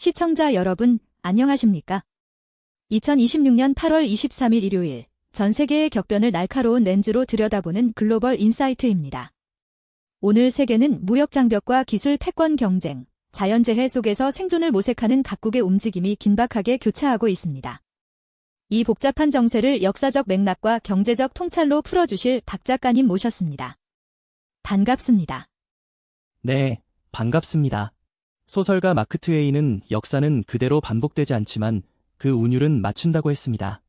시청자 여러분, 안녕하십니까? 2026년 8월 23일 일요일, 전 세계의 격변을 날카로운 렌즈로 들여다보는 글로벌 인사이트입니다. 오늘 세계는 무역 장벽과 기술 패권 경쟁, 자연재해 속에서 생존을 모색하는 각국의 움직임이 긴박하게 교차하고 있습니다. 이 복잡한 정세를 역사적 맥락과 경제적 통찰로 풀어주실 박 작가님 모셨습니다. 반갑습니다. 네, 반갑습니다. 소설가 마크 트웨인은 역사는 그대로 반복되지 않지만 그 운율은 맞춘다고 했습니다.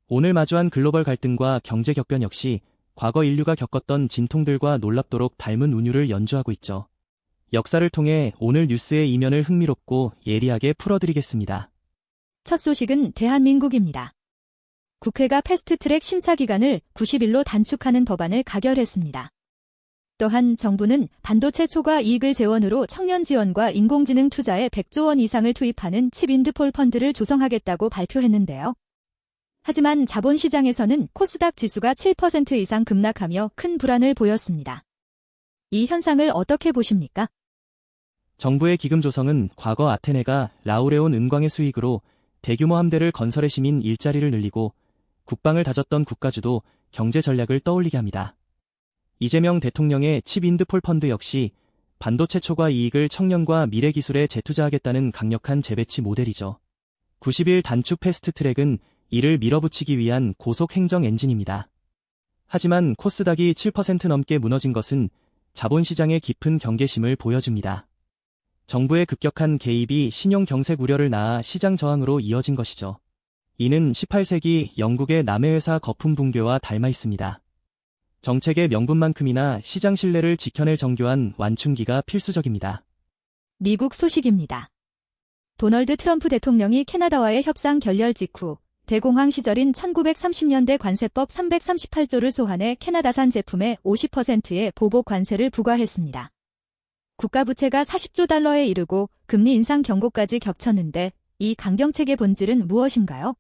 오늘 마주한 글로벌 갈등과 경제 격변 역시 과거 인류가 겪었던 진통들과 놀랍도록 닮은 운율을 연주하고 있죠. 역사를 통해 오늘 뉴스의 이면을 흥미롭고 예리하게 풀어드리겠습니다. 첫 소식은 대한민국입니다. 국회가 패스트트랙 심사 기간을 90일로 단축하는 법안을 가결했습니다. 또한 정부는 반도체 초과 이익을 재원으로 청년 지원과 인공지능 투자에 100조 원 이상을 투입하는 칩인드폴 펀드를 조성하겠다고 발표했는데요. 하지만 자본시장에서는 코스닥 지수가 7% 이상 급락하며 큰 불안을 보였습니다. 이 현상을 어떻게 보십니까? 정부의 기금 조성은 과거 아테네가 라우레온 은광의 수익으로 대규모 함대를 건설해 시민 일자리를 늘리고 국방을 다졌던 국가주도 경제 전략을 떠올리게 합니다. 이재명 대통령의 칩인드폴 펀드 역시 반도체 초과 이익을 청년과 미래 기술에 재투자하겠다는 강력한 재배치 모델이죠. 90일 단축 패스트트랙은 이를 밀어붙이기 위한 고속 행정 엔진입니다. 하지만 코스닥이 7% 넘게 무너진 것은 자본시장의 깊은 경계심을 보여줍니다. 정부의 급격한 개입이 신용 경색 우려를 낳아 시장 저항으로 이어진 것이죠. 이는 18세기 영국의 남해회사 거품 붕괴와 닮아 있습니다. 정책의 명분만큼이나 시장 신뢰를 지켜낼 정교한 완충기가 필수적입니다. 미국 소식입니다. 도널드 트럼프 대통령이 캐나다와의 협상 결렬 직후 대공황 시절인 1930년대 관세법 338조를 소환해 캐나다산 제품의 50%의 보복 관세를 부과했습니다. 국가 부채가 40조 달러에 이르고 금리 인상 경고까지 겹쳤는데 이 강경책의 본질은 무엇인가요?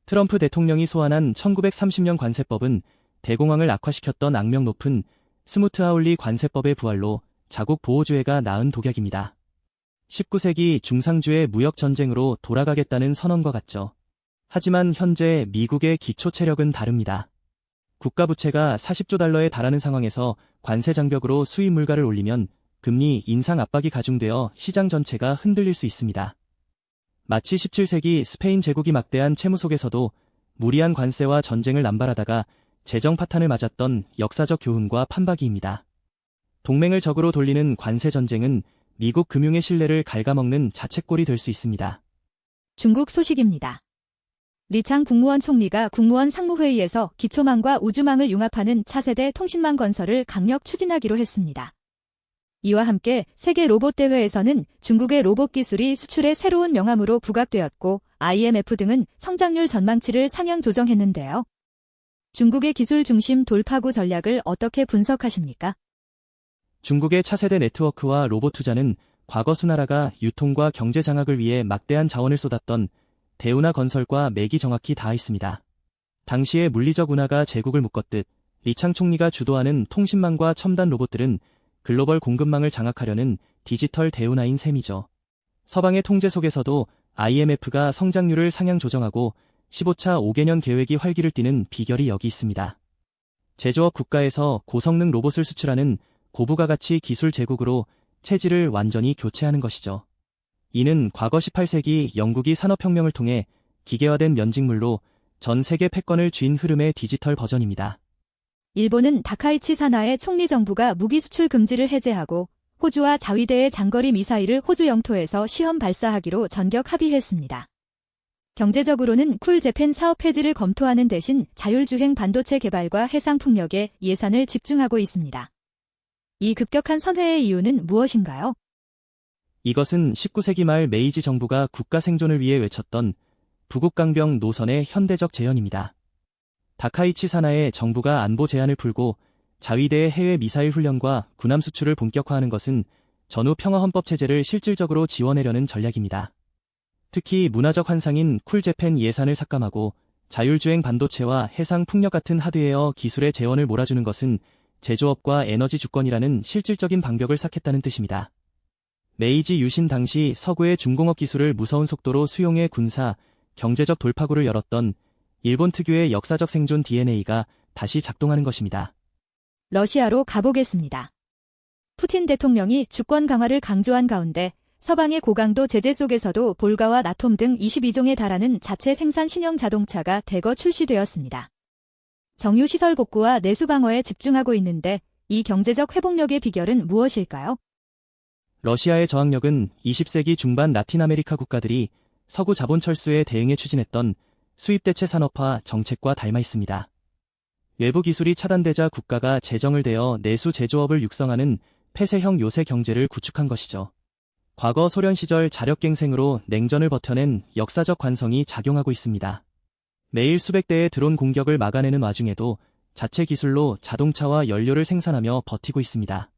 트럼프 대통령이 소환한 1930년 관세법은 대공황을 악화시켰던 악명 높은 스무트하울리 관세법의 부활로 자국 보호주의가 낳은 독약입니다. 19세기 중상주의 무역 전쟁으로 돌아가겠다는 선언과 같죠. 하지만 현재 미국의 기초 체력은 다릅니다. 국가 부채가 40조 달러에 달하는 상황에서 관세 장벽으로 수입 물가를 올리면 금리 인상 압박이 가중되어 시장 전체가 흔들릴 수 있습니다. 마치 17세기 스페인 제국이 막대한 채무 속에서도 무리한 관세와 전쟁을 남발하다가 재정 파탄을 맞았던 역사적 교훈과 판박이입니다. 동맹을 적으로 돌리는 관세 전쟁은 미국 금융의 신뢰를 갉아먹는 자책골이 될 수 있습니다. 중국 소식입니다. 리창 국무원 총리가 국무원 상무회의에서 기초망과 우주망을 융합하는 차세대 통신망 건설을 강력 추진하기로 했습니다. 이와 함께 세계 로봇 대회에서는 중국의 로봇 기술이 수출의 새로운 명암으로 부각되었고 IMF 등은 성장률 전망치를 상향 조정했는데요. 중국의 기술 중심 돌파구 전략을 어떻게 분석하십니까? 중국의 차세대 네트워크와 로봇 투자는 과거 수나라가 유통과 경제 장악을 위해 막대한 자원을 쏟았던 대운하 건설과 맥이 정확히 닿아 있습니다. 당시의 물리적 운하가 제국을 묶었듯 리창 총리가 주도하는 통신망과 첨단 로봇들은 글로벌 공급망을 장악하려는 디지털 대운하인 셈이죠. 서방의 통제 속에서도 IMF가 성장률을 상향 조정하고 15차 5개년 계획이 활기를 띠는 비결이 여기 있습니다. 제조업 국가에서 고성능 로봇을 수출하는 고부가가치 기술 제국으로 체질을 완전히 교체하는 것이죠. 이는 과거 18세기 영국이 산업혁명을 통해 기계화된 면직물로 전 세계 패권을 쥔 흐름의 디지털 버전입니다. 일본은 다카이치 사나의 총리 정부가 무기 수출 금지를 해제하고 호주와 자위대의 장거리 미사일을 호주 영토에서 시험 발사하기로 전격 합의했습니다. 경제적으로는 쿨 재팬 사업 폐지를 검토하는 대신 자율주행 반도체 개발과 해상 풍력에 예산을 집중하고 있습니다. 이 급격한 선회의 이유는 무엇인가요? 이것은 19세기 말 메이지 정부가 국가 생존을 위해 외쳤던 부국강병 노선의 현대적 재현입니다. 다카이치 사나의 정부가 안보 제한을 풀고 자위대의 해외 미사일 훈련과 군함 수출을 본격화하는 것은 전후 평화헌법 체제를 실질적으로 지원하려는 전략입니다. 특히 문화적 환상인 쿨재팬 예산을 삭감하고 자율주행 반도체와 해상 풍력 같은 하드웨어 기술의 재원을 몰아주는 것은 제조업과 에너지 주권이라는 실질적인 방벽을 쌓겠다는 뜻입니다. 메이지 유신 당시 서구의 중공업 기술을 무서운 속도로 수용해 군사, 경제적 돌파구를 열었던 일본 특유의 역사적 생존 DNA가 다시 작동하는 것입니다. 러시아로 가보겠습니다. 푸틴 대통령이 주권 강화를 강조한 가운데 서방의 고강도 제재 속에서도 볼가와 나톰 등 22종에 달하는 자체 생산 신형 자동차가 대거 출시되었습니다. 정유시설 복구와 내수 방어에 집중하고 있는데 이 경제적 회복력의 비결은 무엇일까요? 러시아의 저항력은 20세기 중반 라틴 아메리카 국가들이 서구 자본 철수에 대응해 추진했던 수입 대체 산업화 정책과 닮아 있습니다. 외부 기술이 차단되자 국가가 재정을 대어 내수 제조업을 육성하는 폐쇄형 요새 경제를 구축한 것이죠. 과거 소련 시절 자력갱생으로 냉전을 버텨낸 역사적 관성이 작용하고 있습니다. 매일 수백 대의 드론 공격을 막아내는 와중에도 자체 기술로 자동차와 연료를 생산하며 버티고 있습니다.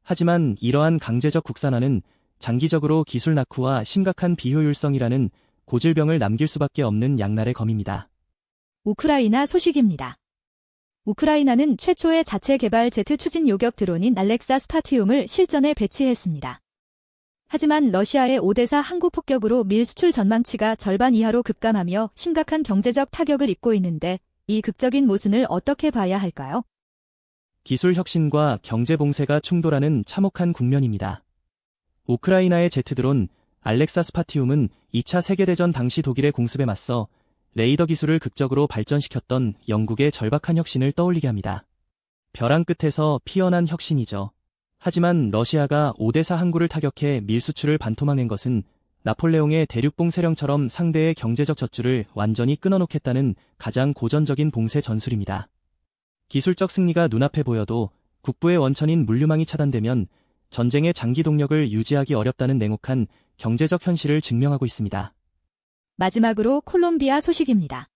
하지만 이러한 강제적 국산화는 장기적으로 기술 낙후와 심각한 비효율성이라는 고질병을 남길 수밖에 없는 양날의 검입니다. 우크라이나 소식입니다. 우크라이나는 최초의 자체 개발 제트 추진 요격 드론인 알렉사 스파티움을 실전에 배치했습니다. 하지만 러시아의 오데사 항구 폭격으로 밀 수출 전망치가 절반 이하로 급감하며 심각한 경제적 타격을 입고 있는데 이 극적인 모순을 어떻게 봐야 할까요? 기술 혁신과 경제 봉쇄가 충돌하는 참혹한 국면입니다. 우크라이나의 제트드론 알렉사 스파티움은 2차 세계대전 당시 독일의 공습에 맞서 레이더 기술을 극적으로 발전시켰던 영국의 절박한 혁신을 떠올리게 합니다. 벼랑 끝에서 피어난 혁신이죠. 하지만 러시아가 오데사 항구를 타격해 밀 수출을 반토막낸 것은 나폴레옹의 대륙봉 세령처럼 상대의 경제적 젖줄을 완전히 끊어놓겠다는 가장 고전적인 봉쇄 전술입니다. 기술적 승리가 눈앞에 보여도 국부의 원천인 물류망이 차단되면 전쟁의 장기 동력을 유지하기 어렵다는 냉혹한 경제적 현실을 증명하고 있습니다. 마지막으로 콜롬비아 소식입니다.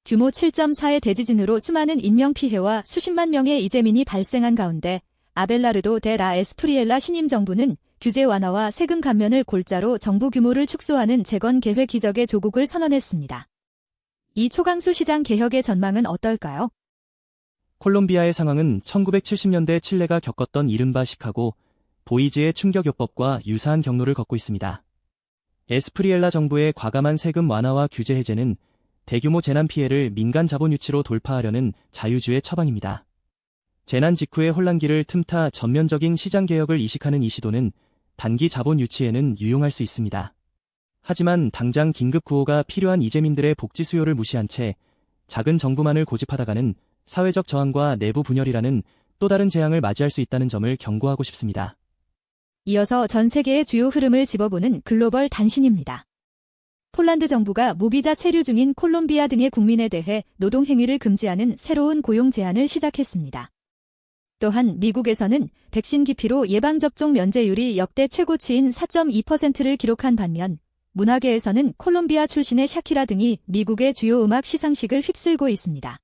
규모 7.4의 대지진으로 수많은 인명피해와 수십만 명의 이재민이 발생한 가운데 아벨라르도 데 라 에스프리엘라 신임 정부는 규제 완화와 세금 감면을 골자로 정부 규모를 축소하는 재건 계획 기적의 조국을 선언했습니다. 이 초강수 시장 개혁의 전망은 어떨까요? 콜롬비아의 상황은 1970년대 칠레가 겪었던 이른바 시카고 보이즈의 충격요법과 유사한 경로를 걷고 있습니다. 에스프리엘라 정부의 과감한 세금 완화와 규제 해제는 대규모 재난 피해를 민간 자본 유치로 돌파하려는 자유주의 처방입니다. 재난 직후의 혼란기를 틈타 전면적인 시장 개혁을 이식하는 이 시도는 단기 자본 유치에는 유용할 수 있습니다. 하지만 당장 긴급 구호가 필요한 이재민들의 복지 수요를 무시한 채 작은 정부만을 고집하다가는 사회적 저항과 내부 분열이라는 또 다른 재앙을 맞이할 수 있다는 점을 경고하고 싶습니다. 이어서 전 세계의 주요 흐름을 집어보는 글로벌 단신입니다. 폴란드 정부가 무비자 체류 중인 콜롬비아 등의 국민에 대해 노동행위를 금지하는 새로운 고용 제한을 시작했습니다. 또한 미국에서는 백신 기피로 예방접종 면제율이 역대 최고치인 4.2%를 기록한 반면 문화계에서는 콜롬비아 출신의 샤키라 등이 미국의 주요 음악 시상식을 휩쓸고 있습니다.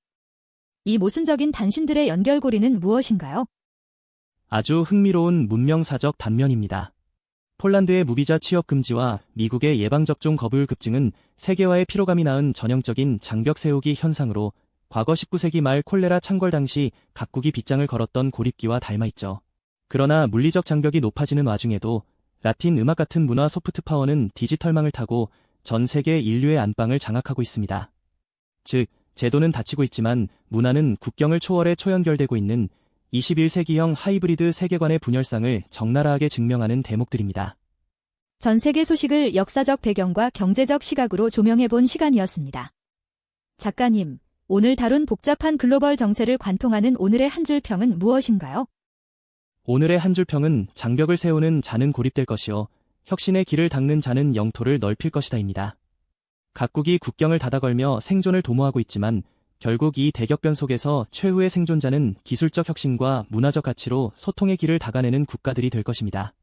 이 모순적인 단신들의 연결고리는 무엇인가요? 아주 흥미로운 문명사적 단면입니다. 폴란드의 무비자 취업 금지와 미국의 예방접종 거부율 급증은 세계화의 피로감이 낳은 전형적인 장벽 세우기 현상으로 과거 19세기 말 콜레라 창궐 당시 각국이 빗장을 걸었던 고립기와 닮아있죠. 그러나 물리적 장벽이 높아지는 와중에도 라틴 음악 같은 문화 소프트 파워는 디지털망을 타고 전 세계 인류의 안방을 장악하고 있습니다. 즉, 제도는 닫히고 있지만 문화는 국경을 초월해 초연결되고 있는 21세기형 하이브리드 세계관의 분열상을 적나라하게 증명하는 대목들입니다. 전 세계 소식을 역사적 배경과 경제적 시각으로 조명해본 시간이었습니다. 작가님, 오늘 다룬 복잡한 글로벌 정세를 관통하는 오늘의 한 줄 평은 무엇인가요? 오늘의 한 줄 평은 장벽을 세우는 자는 고립될 것이요 혁신의 길을 닦는 자는 영토를 넓힐 것이다입니다. 각국이 국경을 닫아걸며 생존을 도모하고 있지만 결국 이 대격변 속에서 최후의 생존자는 기술적 혁신과 문화적 가치로 소통의 길을 닦아내는 국가들이 될 것입니다.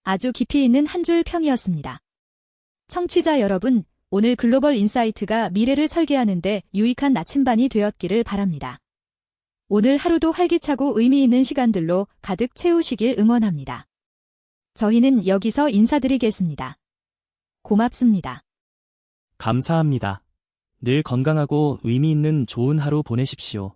아주 깊이 있는 한 줄 평이었습니다. 청취자 여러분, 오늘 글로벌 인사이트가 미래를 설계하는데 유익한 나침반이 되었기를 바랍니다. 오늘 하루도 활기차고 의미 있는 시간들로 가득 채우시길 응원합니다. 저희는 여기서 인사드리겠습니다. 고맙습니다. 감사합니다. 늘 건강하고 의미 있는 좋은 하루 보내십시오.